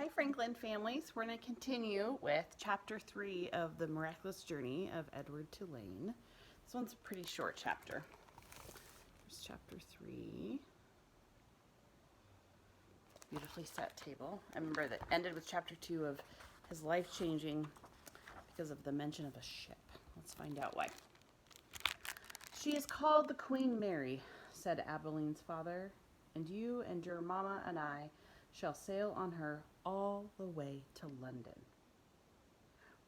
Hi Franklin families, we're going to continue with chapter 3 of the miraculous journey of Edward Tulane. This one's a pretty short chapter. Here's chapter 3. Beautifully set table. I remember that ended with chapter 2 of his life changing because of the mention of a ship. Let's find out why. She is called the Queen Mary, said Abeline's father, and you and your mama and I shall sail on her all the way to London.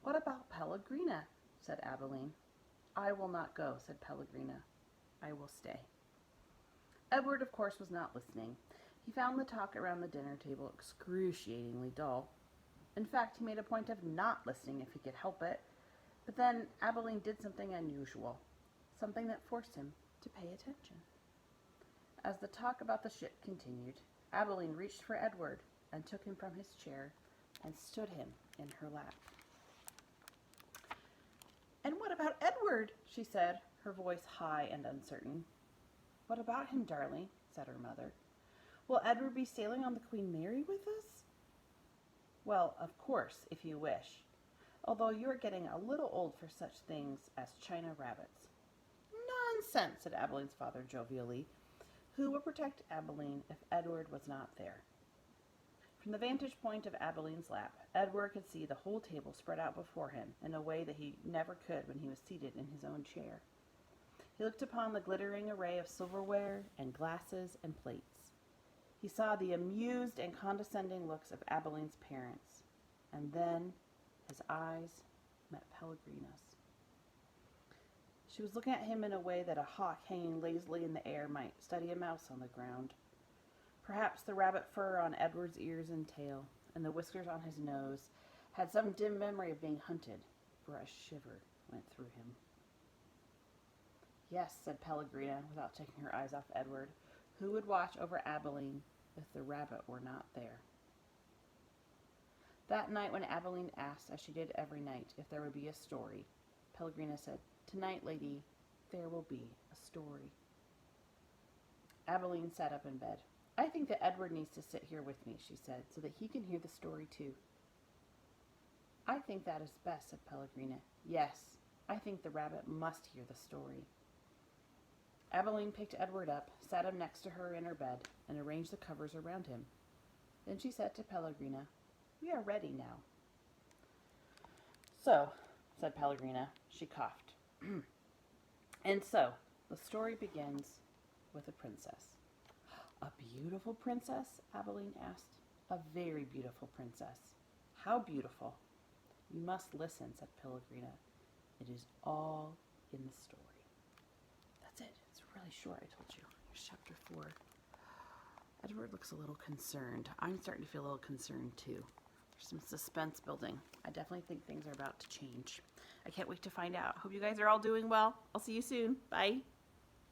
What about Pellegrina? Said Abeline. I will not go, said Pellegrina. I will stay. Edward, of course, was not listening. He found the talk around the dinner table excruciatingly dull. In fact, he made a point of not listening if he could help it. But then Abeline did something unusual, something that forced him to pay attention. As the talk about the ship continued, Abeline reached for Edward and took him from his chair and stood him in her lap. And what about Edward? She said, her voice high and uncertain. What about him, darling? Said her mother. Will Edward be sailing on the Queen Mary with us? Well, of course, if you wish, although you are getting a little old for such things as China rabbits. Nonsense, said Abeline's father jovially. Who would protect Abeline if Edward was not there? From the vantage point of Abeline's lap, Edward could see the whole table spread out before him in a way that he never could when he was seated in his own chair. He looked upon the glittering array of silverware and glasses and plates. He saw the amused and condescending looks of Abeline's parents, and then his eyes met Pellegrina's. She was looking at him in a way that a hawk hanging lazily in the air might study a mouse on the ground. Perhaps the rabbit fur on Edward's ears and tail, and the whiskers on his nose, had some dim memory of being hunted, for a shiver went through him. Yes, said Pellegrina, without taking her eyes off Edward, who would watch over Abeline if the rabbit were not there? That night when Abeline asked, as she did every night, if there would be a story, Pellegrina said, Tonight, lady, there will be a story. Abeline sat up in bed. I think that Edward needs to sit here with me, she said, so that he can hear the story too. I think that is best, said Pellegrina. Yes, I think the rabbit must hear the story. Abeline picked Edward up, sat him next to her in her bed, and arranged the covers around him. Then she said to Pellegrina, We are ready now. So, said Pellegrina. She coughed. And so, the story begins with a princess. A beautiful princess? Abeline asked. A very beautiful princess. How beautiful? You must listen, said Pellegrina. It is all in the story. That's it. It's really short, I told you. Here's chapter 4. Edward looks a little concerned. I'm starting to feel a little concerned too. There's some suspense building. I definitely think things are about to change. I can't wait to find out. Hope you guys are all doing well. I'll see you soon. Bye.